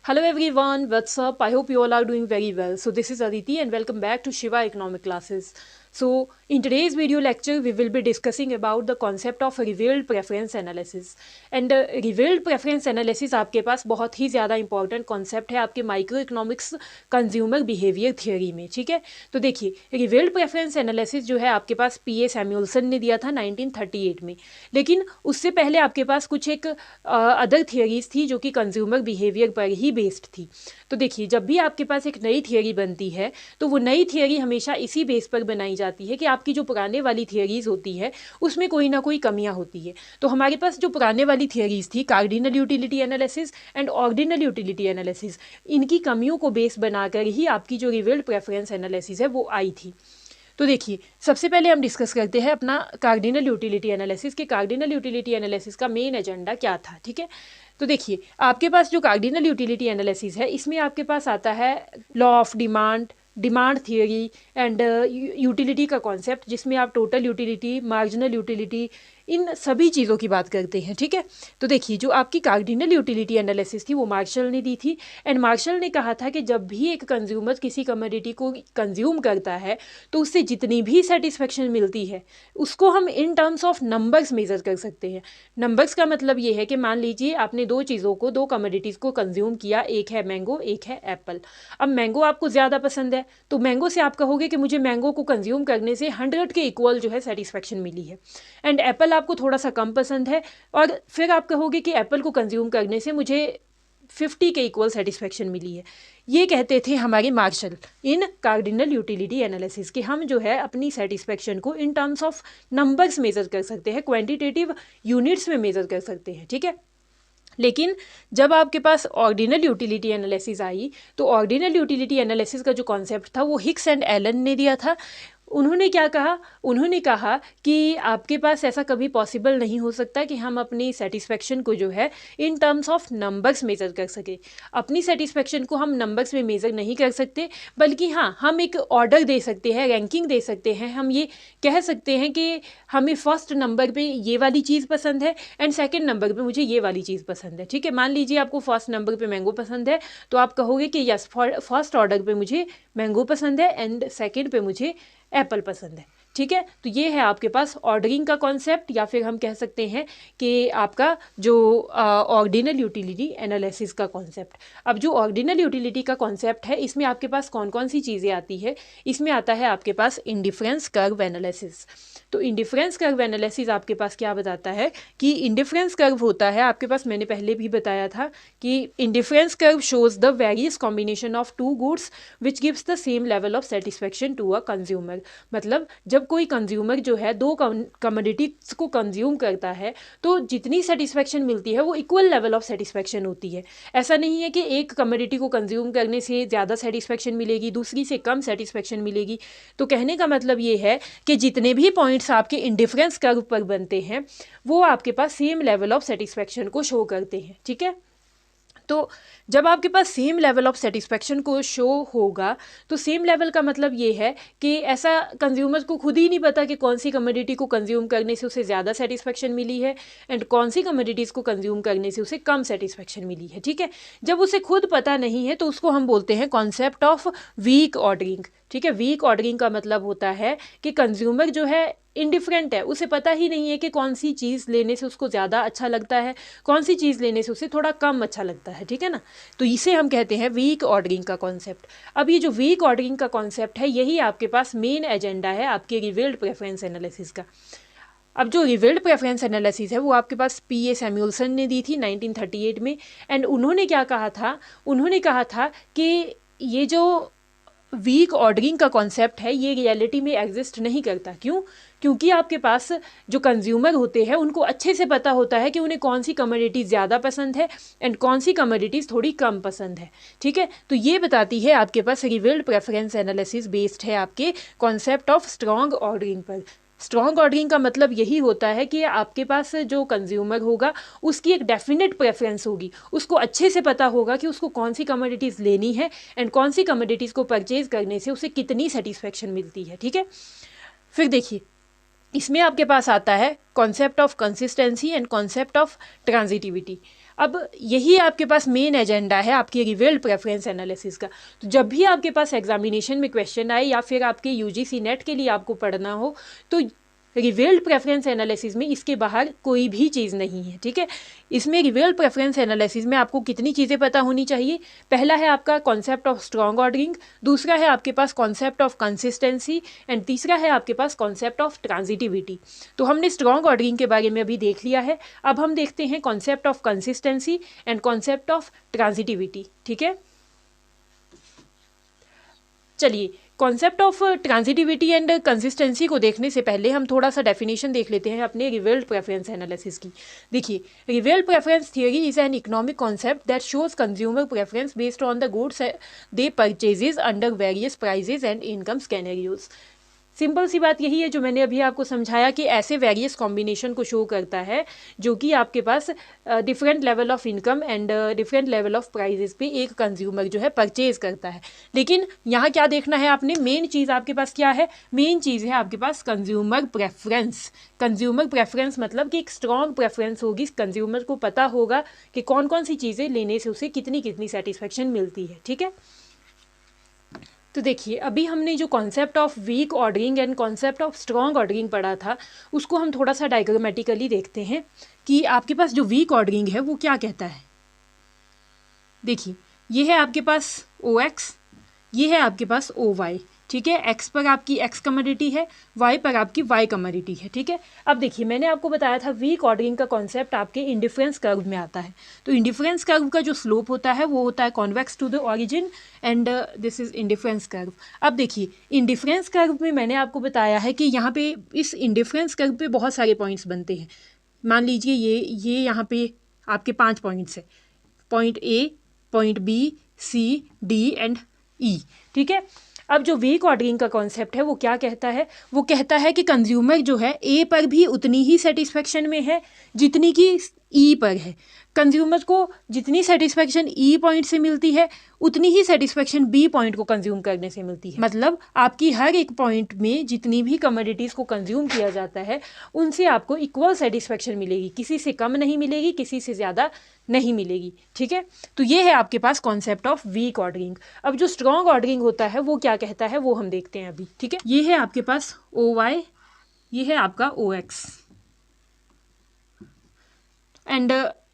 Hello everyone, what's up? I hope you all are doing very well. So this is Aditi and welcome back to Shiva Economic Classes. So in today's video lecture, we will be discussing about the concept of revealed preference analysis. And revealed preference analysis आपके पास बहुत ही ज़्यादा important concept है आपके micro economics consumer behaviour theory में, ठीक है। तो देखिए रिवेल्ड प्रेफरेंस एनालिसिस जो है आपके पास पी ए सैमुअल्सन ने दिया था 1938 में, लेकिन उससे पहले आपके पास कुछ एक अदर थियोरीज थी जो कि कंज्यूमर बिहेवियर पर ही बेस्ड थी। तो देखिए जब भी आपके पास एक नई थियोरी बनती है तो वो नई थियोरी हमेशा इसी बेस पर बनाई जाती है कि आपकी जो पुराने वाली थियोरीज होती है उसमें कोई ना कोई कमियां होती है। तो हमारे पास जो पुराने वाली थियोरीज थी cardinal utility analysis and ordinal utility analysis, इनकी कमियों को बेस बनाकर ही आपकी जो रिवेल्ड प्रेफरेंस एनालिसिस है वो आई थी। तो देखिए सबसे पहले हम डिस्कस करते हैं अपना कार्डिनल यूटिलिटी एनालिसिस के कार्डिनल यूटिलिटी एनालिसिस का मेन एजेंडा क्या था, ठीक है। तो देखिए आपके पास जो कार्डिनल यूटिलिटी एनालिसिस है इसमें आपके पास आता है law of demand theory and utility का कॉन्सेप्ट, जिसमें आप टोटल यूटिलिटी, मार्जिनल यूटिलिटी, इन सभी चीज़ों की बात करते हैं, ठीक है। तो देखिए जो आपकी कार्डिनल यूटिलिटी एनालिसिस थी वो मार्शल ने दी थी एंड मार्शल ने कहा था कि जब भी एक कंज्यूमर किसी कमोडिटी को कंज्यूम करता है तो उससे जितनी भी सेटिस्फेक्शन मिलती है उसको हम in terms of numbers measure कर सकते हैं। नंबर्स का मतलब ये है कि मान लीजिए आपने दो चीज़ों को, दो कमोडिटीज़ को कंज्यूम किया, एक है मैंगो एक है एप्पल। अब मैंगो आपको ज़्यादा पसंद है तो मैंगो से आप कहोगे कि मुझे मैंगो को कंज्यूम करने से 100 के इक्वल जो है सेटिस्फेक्शन मिली है, एंड एप्पल आपको थोड़ा सा कम पसंद है और फिर आप कहोगे कि एप्पल को कंज्यूम करने से मुझे 50 के इक्वल सेटिस्फेक्शन मिली है। ये कहते थे हमारे मार्शल इन कार्डिनल यूटिलिटी एनालिसिस कि हम जो है अपनी सेटिस्फेक्शन को in terms of numbers measure कर सकते हैं, क्वांटिटेटिव यूनिट्स में मेज़र कर सकते हैं, ठीक है। लेकिन जब आपके पास ऑर्डिनल यूटिलिटी एनालिसिस आई तो ऑर्डिनल यूटिलिटी एनालिसिस का जो कॉन्सेप्ट था वो हिक्स एंड एलन ने दिया था। उन्होंने क्या कहा, उन्होंने कहा कि आपके पास ऐसा कभी पॉसिबल नहीं हो सकता कि हम अपनी सेटिस्फेक्शन को जो है in terms of numbers measure कर सके। अपनी सेटिस्फेक्शन को हम नंबर्स में मेज़र नहीं कर सकते, बल्कि हाँ हम एक ऑर्डर दे सकते हैं, रैंकिंग दे सकते हैं। हम ये कह सकते हैं कि हमें फर्स्ट नंबर पे ये वाली चीज़ पसंद है एंड सेकंड नंबर पे मुझे ये वाली चीज़ पसंद है, ठीक है। मान लीजिए आपको फर्स्ट नंबर पे मैंगो पसंद है तो आप कहोगे कि यस फर्स्ट ऑर्डर पे मुझे मैंगो पसंद है एंड सेकंड पे मुझे एप्पल पसंद है, ठीक है। तो ये है आपके पास ऑर्डरिंग का कॉन्सेप्ट, या फिर हम कह सकते हैं कि आपका जो ऑर्डिनल यूटिलिटी एनालिसिस का कॉन्सेप्ट। अब जो ऑर्डिनल यूटिलिटी का कॉन्सेप्ट है इसमें आपके पास कौन कौन सी चीज़ें आती है, इसमें आता है आपके पास इंडिफरेंस कर्व एनालिसिस। तो इंडिफरेंस कर्व एनालिसिस आपके पास क्या बताता है कि इंडिफरेंस कर्व होता है आपके पास, मैंने पहले भी बताया था कि indifference curve shows the various combination of two goods which gives the same level of satisfaction to a consumer. मतलब जब कोई कंज्यूमर जो है दो कमोडिटीज को कंज्यूम करता है तो जितनी सेटिस्फेक्शन मिलती है वो इक्वल लेवल ऑफ सेटिस्फेक्शन होती है। ऐसा नहीं है कि एक कमोडिटी को कंज्यूम करने से ज़्यादा सेटिस्फेक्शन मिलेगी, दूसरी से कम सेटिस्फेक्शन मिलेगी। तो कहने का मतलब ये है कि जितने भी पॉइंट्स आपके इंडिफरेंस कर्व पर बनते हैं वो आपके पास सेम लेवल ऑफ सेटिस्फेक्शन को शो करते हैं, ठीक है। तो जब आपके पास सेम लेवल ऑफ सेटिस्फेक्शन को शो होगा तो सेम लेवल का मतलब ये है कि ऐसा कंज्यूमर को खुद ही नहीं पता कि कौन सी कमोडिटी को कंज्यूम करने से उसे ज़्यादा सेटिस्फेक्शन मिली है एंड कौन सी कमोडिटीज़ को कंज्यूम करने से उसे कम सेटिस्फेक्शन मिली है, ठीक है। जब उसे खुद पता नहीं है तो उसको हम बोलते हैं कॉन्सेप्ट ऑफ वीक ऑर्डरिंग, ठीक है। वीक ऑर्डरिंग का मतलब होता है कि कंज्यूमर जो है इंडिफरेंट है, उसे पता ही नहीं है कि कौन सी चीज़ लेने से उसको ज़्यादा अच्छा लगता है, कौन सी चीज़ लेने से उसे थोड़ा कम अच्छा लगता है, ठीक है ना। तो इसे हम कहते हैं वीक ऑर्डरिंग का कॉन्सेप्ट। अब ये जो वीक ऑर्डरिंग का कॉन्सेप्ट है यही आपके पास मेन एजेंडा है आपके रिवेल्ड प्रेफरेंस एनालिसिस का। अब जो रिवेल्ड प्रेफरेंस एनालिसिस है वो आपके पास पी ए सैमुअल्सन ने दी थी 1938 में, एंड उन्होंने क्या कहा था, उन्होंने कहा था कि ये जो वीक ऑर्डरिंग का कॉन्सेप्ट है ये रियलिटी में एग्जिस्ट नहीं करता। क्यों? क्योंकि आपके पास जो कंज्यूमर होते हैं उनको अच्छे से पता होता है कि उन्हें कौन सी कमोडिटीज़ ज़्यादा पसंद है एंड कौन सी कमोडिटीज़ थोड़ी कम पसंद है, ठीक है। तो ये बताती है आपके पास रिवेल्ड प्रेफरेंस एनालिसिस बेस्ड है आपके कॉन्सेप्ट ऑफ स्ट्रॉन्ग ऑर्डरिंग पर। स्ट्रॉन्ग ऑर्डरिंग का मतलब यही होता है कि आपके पास जो कंज्यूमर होगा उसकी एक डेफिनेट प्रेफरेंस होगी, उसको अच्छे से पता होगा कि उसको कौन सी कमोडिटीज़ लेनी है एंड कौन सी कमोडिटीज़ को परचेज करने से उसे कितनी सेटिस्फेक्शन मिलती है, ठीक है। फिर देखिए इसमें आपके पास आता है concept of consistency and concept of transitivity. अब यही आपके पास मेन एजेंडा है आपके रिवील्ड प्रेफरेंस एनालिसिस का। तो जब भी आपके पास एग्जामिनेशन में क्वेश्चन आए या फिर आपके यूजीसी नेट के लिए आपको पढ़ना हो, तो रिवील्ड प्रेफरेंस एनालिसिस में इसके बाहर कोई भी चीज़ नहीं है, ठीक है। इसमें रिवील्ड प्रेफरेंस एनालिसिस में आपको कितनी चीज़ें पता होनी चाहिए। पहला है आपका कॉन्सेप्ट ऑफ स्ट्रॉन्ग ऑर्डरिंग, दूसरा है आपके पास कॉन्सेप्ट ऑफ कंसिस्टेंसी, एंड तीसरा है आपके पास कॉन्सेप्ट ऑफ ट्रांजिटिविटी। तो हमने स्ट्रॉन्ग ऑर्डरिंग के बारे में अभी देख लिया है। अब हम देखते हैं concept of consistency and concept of transitivity, ठीक है। चलिए, concept of transitivity and consistency को देखने से पहले हम थोड़ा सा डेफिनेशन देख लेते हैं अपने रिवील्ड प्रेफरेंस एनालिसिस की। देखिए, revealed preference theory is an economic concept that shows consumer preference based on the goods they purchases under various prices and income scenarios. Simple सी बात यही है जो मैंने अभी आपको समझाया कि ऐसे वेरियस कॉम्बिनेशन को शो करता है जो कि आपके पास different level of income and different level of prices पे एक कंज्यूमर जो है परचेज करता है। लेकिन यहाँ क्या देखना है आपने, मेन चीज़ आपके पास क्या है, मेन चीज़ है आपके पास कंज्यूमर प्रेफरेंस। कंज्यूमर प्रेफरेंस मतलब कि एक स्ट्रॉन्ग प्रेफरेंस होगी, कंज्यूमर को पता होगा कि कौन कौन सी चीज़ें लेने से उसे कितनी कितनी सेटिस्फेक्शन मिलती है, ठीक है। तो देखिए, अभी हमने जो concept of weak ordering and concept of strong ordering पढ़ा था, उसको हम थोड़ा सा डायग्रामेटिकली देखते हैं कि आपके पास जो वीक ऑर्डरिंग है वो क्या कहता है। देखिए, ये है आपके पास OX, ये है आपके पास OY, ठीक है। एक्स पर आपकी एक्स कमोडिटी है, वाई पर आपकी वाई कमोडिटी है, ठीक है। अब देखिए, मैंने आपको बताया था वीक ऑर्डरिंग का कॉन्सेप्ट आपके इंडिफरेंस कर्व में आता है। तो इंडिफरेंस कर्व का जो स्लोप होता है वो होता है convex to the origin and this is indifference curve. अब देखिए, इंडिफरेंस कर्व में मैंने आपको बताया है कि यहाँ पे इस इंडिफरेंस कर्व पे बहुत सारे पॉइंट्स बनते हैं। मान लीजिए ये यहाँ पे आपके 5 पॉइंट्स है, point A, point B, C, D and E, ठीक है। अब जो वीक ऑर्डरिंग का कॉन्सेप्ट है वो क्या कहता है, वो कहता है कि कंज्यूमर जो है A पर भी उतनी ही सेटिस्फेक्शन में है जितनी कि E पर है। कंज्यूमर को जितनी सेटिस्फेक्शन E पॉइंट से मिलती है उतनी ही सेटिस्फेक्शन B पॉइंट को कंज्यूम करने से मिलती है। मतलब आपकी हर एक पॉइंट में जितनी भी कमोडिटीज़ को कंज्यूम किया जाता है उनसे आपको इक्वल सेटिस्फेक्शन मिलेगी, किसी से कम नहीं मिलेगी, किसी से ज़्यादा नहीं मिलेगी, ठीक है। तो ये है आपके पास कॉन्सेप्ट ऑफ वीक ऑर्डरिंग। अब जो स्ट्रॉन्ग ऑर्डरिंग होता है वो क्या कहता है वो हम देखते हैं अभी, ठीक है। ये है आपके पास OY, ये है आपका OX एंड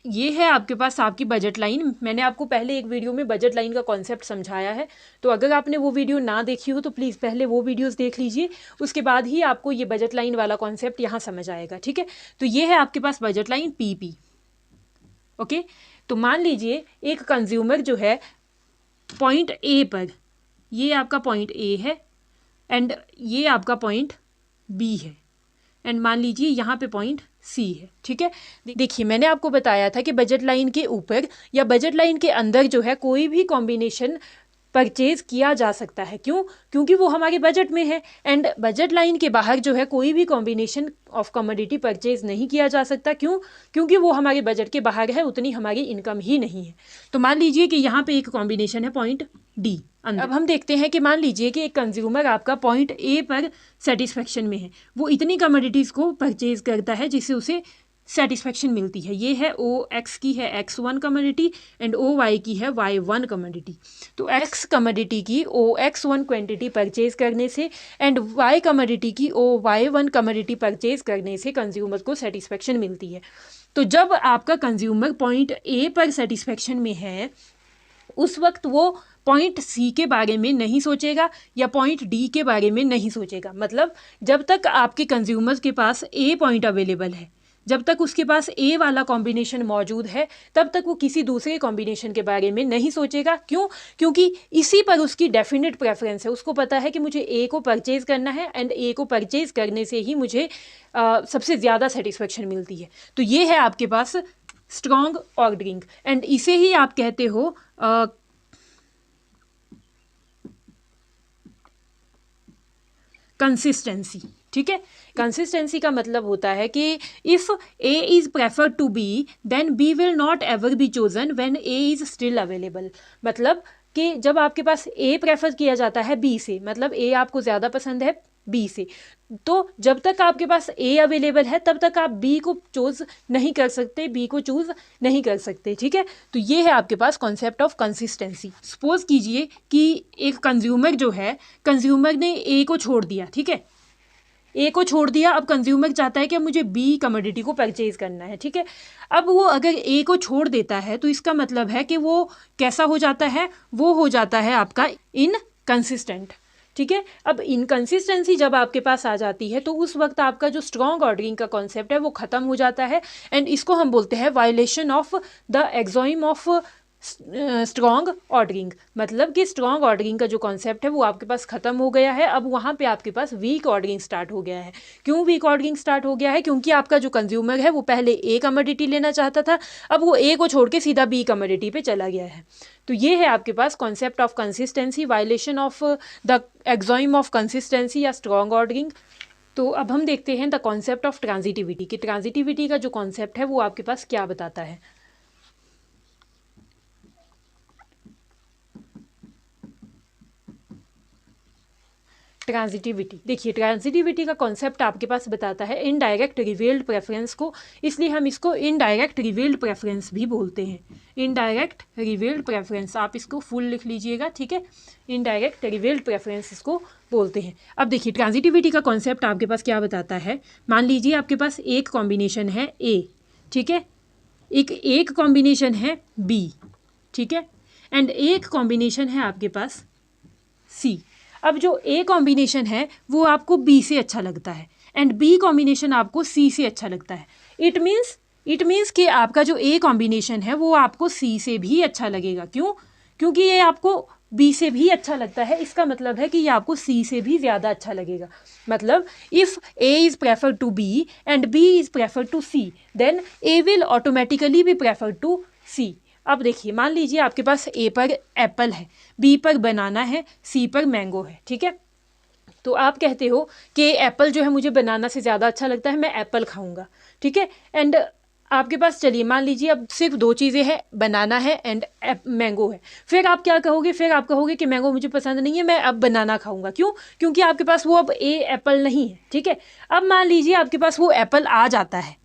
ये है आपके पास आपकी बजट लाइन। मैंने आपको पहले एक वीडियो में बजट लाइन का कॉन्सेप्ट समझाया है, तो अगर आपने वो वीडियो ना देखी हो तो प्लीज़ पहले वो वीडियोस देख लीजिए, उसके बाद ही आपको ये बजट लाइन वाला कॉन्सेप्ट यहाँ समझ आएगा, ठीक है। तो ये है आपके पास बजट लाइन PP, ओके। तो मान लीजिए एक कंज्यूमर जो है पॉइंट A पर, ये आपका पॉइंट A है एंड ये आपका पॉइंट B है एंड मान लीजिए यहाँ पे पॉइंट C है, ठीक है। देखिए, मैंने आपको बताया था कि बजट लाइन के ऊपर या बजट लाइन के अंदर जो है कोई भी कॉम्बिनेशन परचेज किया जा सकता है। क्यों? क्योंकि वो हमारे बजट में है एंड बजट लाइन के बाहर जो है कोई भी कॉम्बिनेशन ऑफ कमोडिटी परचेज नहीं किया जा सकता। क्यों? क्योंकि वो हमारे बजट के बाहर है, उतनी हमारी इनकम ही नहीं है। तो मान लीजिए कि यहाँ पे एक कॉम्बिनेशन है पॉइंट D। अब हम देखते हैं कि मान लीजिए कि एक कंज्यूमर आपका पॉइंट A पर सेटिस्फेक्शन में है, वो इतनी कमोडिटीज़ को परचेज करता है जिससे उसे सेटिस्फेक्शन मिलती है। ये है OX की है X1 कमोडिटी एंड OY की है Y1 कमोडिटी। तो X कमोडिटी की OX1 क्वांटिटी परचेज करने से एंड Y कमोडिटी की OY1 कमोडिटी परचेज करने से कंज्यूमर को सेटिस्फेक्शन मिलती है। तो जब आपका कंज्यूमर पॉइंट A पर सेटिस्फेक्शन में है उस वक्त वो पॉइंट C के बारे में नहीं सोचेगा या पॉइंट D के बारे में नहीं सोचेगा। मतलब जब तक आपके कंज्यूमर्स के पास A पॉइंट अवेलेबल है, जब तक उसके पास A वाला कॉम्बिनेशन मौजूद है, तब तक वो किसी दूसरे कॉम्बिनेशन के बारे में नहीं सोचेगा। क्यों? क्योंकि इसी पर उसकी डेफिनेट प्रेफरेंस है। उसको पता है कि मुझे A को परचेज करना है एंड A को परचेज करने से ही मुझे सबसे ज़्यादा सेटिस्फेक्शन मिलती है। तो ये है आपके पास स्ट्रॉन्ग ऑर्डरिंग एंड इसे ही आप कहते हो कंसिस्टेंसी, ठीक है। कंसिस्टेंसी का मतलब होता है कि if A is preferred to B then B will not ever be chosen when A is still available. मतलब कि जब आपके पास A प्रेफर किया जाता है B से, मतलब A आपको ज़्यादा पसंद है बी से। तो जब तक आपके पास ए अवेलेबल है तब तक आप बी को चूज नहीं कर सकते, बी को चूज नहीं कर सकते, ठीक है। तो ये है आपके पास कॉन्सेप्ट ऑफ कंसिस्टेंसी। सपोज कीजिए कि एक कंज्यूमर जो है, कंज्यूमर ने ए को छोड़ दिया, ठीक है, ए को छोड़ दिया। अब कंज्यूमर चाहता है कि मुझे बी कमोडिटी को परचेज करना है, ठीक है। अब वो अगर ए को छोड़ देता है तो इसका मतलब है कि वो कैसा हो जाता है, वो हो जाता है आपका इनकंसिस्टेंट, ठीक है। अब इनकंसिस्टेंसी जब आपके पास आ जाती है तो उस वक्त आपका जो स्ट्रॉन्ग ऑर्डरिंग का कॉन्सेप्ट है वो ख़त्म हो जाता है, एंड इसको हम बोलते हैं violation of the axiom of strong ordering. मतलब कि स्ट्रॉन्ग ऑर्डरिंग का जो कॉन्सेप्ट है वो आपके पास ख़त्म हो गया है। अब वहाँ पे आपके पास वीक ऑर्डरिंग स्टार्ट हो गया है। क्यों वीक ऑर्डरिंग स्टार्ट हो गया है? क्योंकि आपका जो कंज्यूमर है वो पहले ए कमोडिटी लेना चाहता था, अब वो ए को छोड़ के सीधा बी कमोडिटी पे चला गया है। तो ये है आपके पास concept of consistency, violation of the axiom of consistency या स्ट्रॉन्ग ऑर्डरिंग। तो अब हम देखते हैं द कॉन्सेप्ट ऑफ ट्रांजिटिविटी कि ट्रांजिटिविटी का जो कॉन्सेप्ट है वो आपके पास क्या बताता है। ट्रांजिटिविटी, देखिए ट्रांजिटिविटी का कॉन्सेप्ट आपके पास बताता है इनडायरेक्ट रिवील्ड प्रेफरेंस को, इसलिए हम इसको इनडायरेक्ट रिवील्ड प्रेफरेंस भी बोलते हैं। इनडायरेक्ट रिवील्ड प्रेफरेंस, आप इसको फुल लिख लीजिएगा, ठीक है। इनडायरेक्ट रिवील्ड प्रेफरेंस इसको बोलते हैं। अब देखिए ट्रांजिटिविटी का कॉन्सेप्ट आपके पास क्या बताता है। मान लीजिए आपके पास एक कॉम्बिनेशन है ए, ठीक है, एक कॉम्बिनेशन है बी, ठीक है, एंड एक कॉम्बिनेशन है आपके पास सी। अब जो ए कॉम्बिनेशन है वो आपको बी से अच्छा लगता है एंड बी कॉम्बिनेशन आपको सी से अच्छा लगता है। इट मीन्स कि आपका जो ए कॉम्बिनेशन है वो आपको सी से भी अच्छा लगेगा। क्यों? क्योंकि ये आपको बी से भी अच्छा लगता है, इसका मतलब है कि ये आपको सी से भी ज़्यादा अच्छा लगेगा। मतलब if A is prefer to B and B is prefer to C, then A will automatically be prefer to C. अब देखिए मान लीजिए आपके पास ए पर एप्पल है, बी पर बनाना है, सी पर मैंगो है, ठीक है। तो आप कहते हो कि एप्पल जो है मुझे बनाना से ज़्यादा अच्छा लगता है, मैं एप्पल खाऊंगा, ठीक है। एंड आपके पास चलिए मान लीजिए अब सिर्फ दो चीज़ें हैं, बनाना है एंड मैंगो है। फिर आप क्या कहोगे? फिर आप कहोगे कि मैंगो मुझे पसंद नहीं है, मैं अब बनाना खाऊंगा। क्यों? क्योंकि आपके पास वो अब ए एप्पल नहीं है, ठीक है। अब मान लीजिए आपके पास वो एप्पल आ जाता है,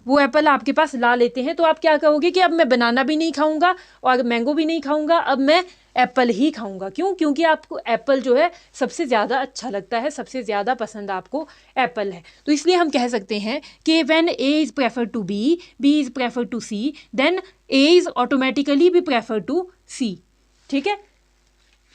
वो एप्पल आपके पास ला लेते हैं, तो आप क्या कहोगे कि अब मैं बनाना भी नहीं खाऊंगा और मैंगो भी नहीं खाऊंगा, अब मैं एप्पल ही खाऊंगा। क्यों? क्योंकि आपको एप्पल जो है सबसे ज़्यादा अच्छा लगता है, सबसे ज़्यादा पसंद आपको एप्पल है। तो इसलिए हम कह सकते हैं कि when A is prefer to B, B is prefer to C, then A is automatically be prefer to C, ठीक है।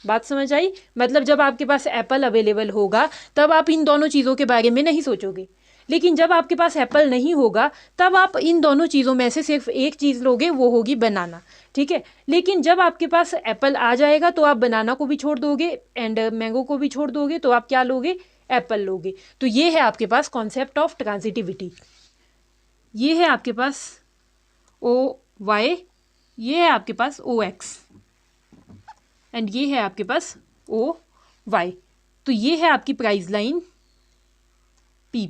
बात समझ आई? मतलब जब आपके पास एप्पल अवेलेबल होगा तब आप इन दोनों चीज़ों के बारे में नहीं सोचोगे, लेकिन जब आपके पास एप्पल नहीं होगा तब आप इन दोनों चीज़ों में से सिर्फ एक चीज़ लोगे, वो होगी बनाना, ठीक है। लेकिन जब आपके पास एप्पल आ जाएगा तो आप बनाना को भी छोड़ दोगे एंड मैंगो को भी छोड़ दोगे, तो आप क्या लोगे? एप्पल लोगे। तो ये है आपके पास कॉन्सेप्ट ऑफ ट्रांजिटिविटी। ये है आपके पास ओ वाई, ये है आपके पास ओ एक्स एंड ये है आपके पास ओ वाई। तो ये है आपकी price line P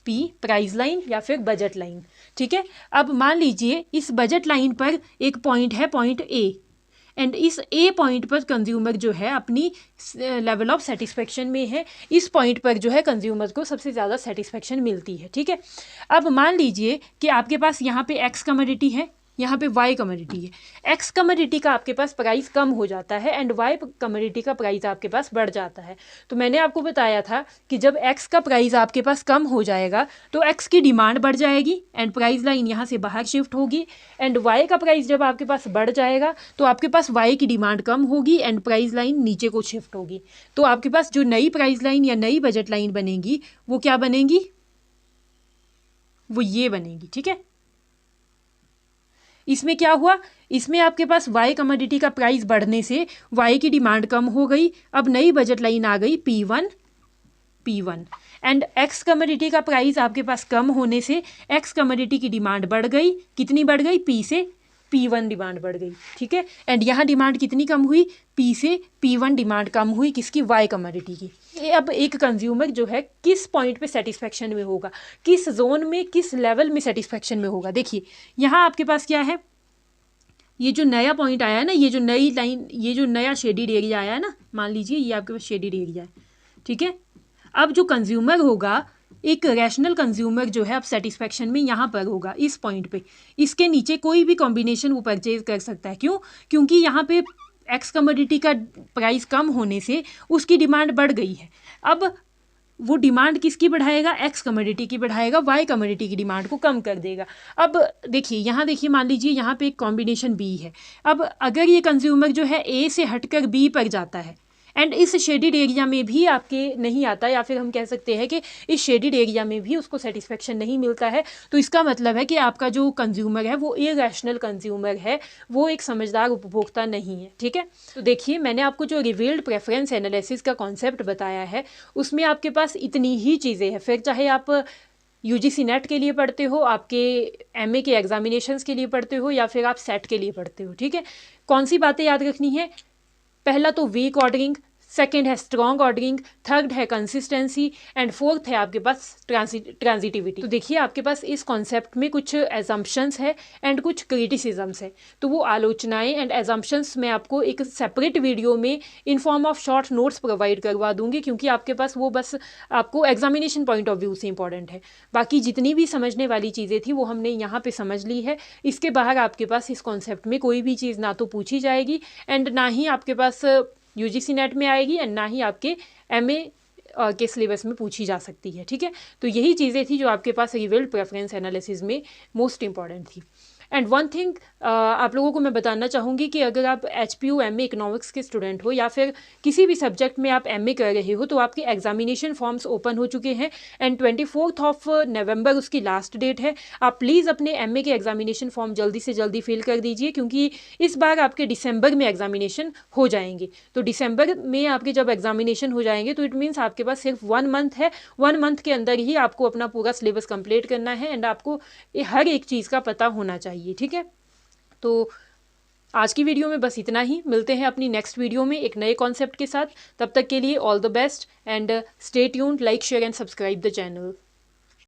P price line या फिर बजट लाइन, ठीक है। अब मान लीजिए इस बजट लाइन पर एक पॉइंट है, पॉइंट ए, एंड इस ए पॉइंट पर कंज्यूमर जो है अपनी लेवल ऑफ सेटिस्फेक्शन में है। इस पॉइंट पर जो है कंज्यूमर को सबसे ज़्यादा सेटिस्फेक्शन मिलती है, ठीक है। अब मान लीजिए कि आपके पास यहाँ पे एक्स कमोडिटी है, यहाँ पे वाई कमोडिटी है। एक्स कमोडिटी का आपके पास प्राइस कम हो जाता है एंड वाई कमोडिटी का प्राइस आपके पास बढ़ जाता है। तो मैंने आपको बताया था कि जब एक्स का प्राइस आपके पास कम हो जाएगा तो एक्स की डिमांड बढ़ जाएगी एंड प्राइस लाइन यहाँ से बाहर शिफ्ट होगी, एंड वाई का प्राइस जब आपके पास बढ़ जाएगा तो आपके पास वाई की डिमांड कम होगी एंड प्राइस लाइन नीचे को शिफ्ट होगी। तो आपके पास जो नई प्राइस लाइन या नई बजट लाइन बनेगी वो क्या बनेगी? वो ये बनेगी, ठीक है। इसमें क्या हुआ? इसमें आपके पास वाई कमोडिटी का प्राइस बढ़ने से वाई की डिमांड कम हो गई। अब नई बजट लाइन आ गई P1 एंड एक्स कमोडिटी का प्राइस आपके पास कम होने से एक्स कमोडिटी की डिमांड बढ़ गई। कितनी बढ़ गई? P से P1 डिमांड बढ़ गई, ठीक है। एंड यहाँ डिमांड कितनी कम हुई? P से P1 डिमांड कम हुई, किसकी? वाई कमोडिटी की। अब एक कंज्यूमर जो है किस पॉइंट पे सेटिस्फेक्शन में होगा, किस जोन में, किस लेवल में सेटिस्फेक्शन में होगा? देखिए यहाँ आपके पास क्या है, ये जो नया पॉइंट आया है ना, ये जो नई लाइन, ये जो नया शेडिड एरिया आया है ना, मान लीजिए ये आपके पास शेडिड एरिया है, ठीक है। अब जो कंज्यूमर होगा, एक रैशनल कंज्यूमर जो है अब सेटिस्फेक्शन में यहाँ पर होगा, इस पॉइंट पे। इसके नीचे कोई भी कॉम्बिनेशन वो परचेज कर सकता है। क्यों? क्योंकि यहाँ पे एक्स कमोडिटी का प्राइस कम होने से उसकी डिमांड बढ़ गई है। अब वो डिमांड किसकी बढ़ाएगा? एक्स कमोडिटी की बढ़ाएगा, वाई कमोडिटी की डिमांड को कम कर देगा। अब देखिए यहाँ, देखिए मान लीजिए यहाँ पे एक कॉम्बिनेशन बी है। अब अगर ये कंज्यूमर जो है ए से हटकर बी पर जाता है एंड इस शेडिड एरिया में भी आपके नहीं आता, या फिर हम कह सकते हैं कि इस शेडिड एरिया में भी उसको सेटिस्फेक्शन नहीं मिलता है, तो इसका मतलब है कि आपका जो कंज्यूमर है वो इरैशनल कंज्यूमर है, वो एक समझदार उपभोक्ता नहीं है। ठीक है। तो देखिए मैंने आपको जो रिवील्ड प्रेफरेंस एनालिसिस का कॉन्सेप्ट बताया है उसमें आपके पास इतनी ही चीज़ें हैं। फिर चाहे आप यूजीसी नेट के लिए पढ़ते हो, आपके एमए के एग्जामिनेशंस के लिए पढ़ते हो, या फिर आप सेट के लिए पढ़ते हो। ठीक है। कौन सी बातें याद रखनी है? पहला तो वीक ऑर्डरिंग, सेकंड है स्ट्रॉन्ग ऑर्डरिंग, थर्ड है कंसिस्टेंसी एंड फोर्थ है आपके पास ट्रांजिटिविटी। तो देखिए आपके पास इस कॉन्सेप्ट में कुछ एजम्पशंस है एंड कुछ क्रिटिसिज्म्स है। तो वो आलोचनाएं एंड एजम्पशंस मैं आपको एक सेपरेट वीडियो में in form of short notes provide करवा दूंगी, क्योंकि आपके पास वो बस आपको एग्जामिनेशन पॉइंट ऑफ व्यू से इंपॉर्टेंट है। बाकी जितनी भी समझने वाली चीज़ें थी वो हमने यहाँ पे समझ ली है। इसके बाहर आपके पास इस कॉन्सेप्ट में कोई भी चीज़ ना तो पूछी जाएगी एंड ना ही आपके पास यूजीसी नेट में आएगी एंड ना ही आपके एमए के सिलेबस में पूछी जा सकती है। ठीक है। तो यही चीज़ें थी जो आपके पास रिवील्ड प्रेफरेंस एनालिसिस में मोस्ट इंपॉर्टेंट थी। एंड वन थिंग आप लोगों को मैं बताना चाहूँगी कि अगर आप HPU MA इकोनॉमिक्स के स्टूडेंट हो या फिर किसी भी सब्जेक्ट में आप MA कर रहे हो, तो आपके एग्जामिनेशन फॉर्म्स ओपन हो चुके हैं एंड 24 नवंबर उसकी लास्ट डेट है। आप प्लीज़ अपने MA के एग्जामिनेशन फॉर्म जल्दी से जल्दी फिल कर दीजिए, क्योंकि इस बार आपके दिसंबर में एग्जामिनेशन हो जाएंगे। तो दिसंबर में आपके जब एग्जामिनेशन हो जाएंगे तो इट मीन्स आपके पास सिर्फ 1 मंथ है। 1 मंथ के अंदर ही आपको अपना पूरा सिलेबस कंप्लीट करना है एंड आपको हर एक चीज़ का पता होना चाहिए। ठीक है। तो आज की वीडियो में बस इतना ही। मिलते हैं अपनी नेक्स्ट वीडियो में एक नए कॉन्सेप्ट के साथ। तब तक के लिए all the best and stay tuned, like share and subscribe the channel.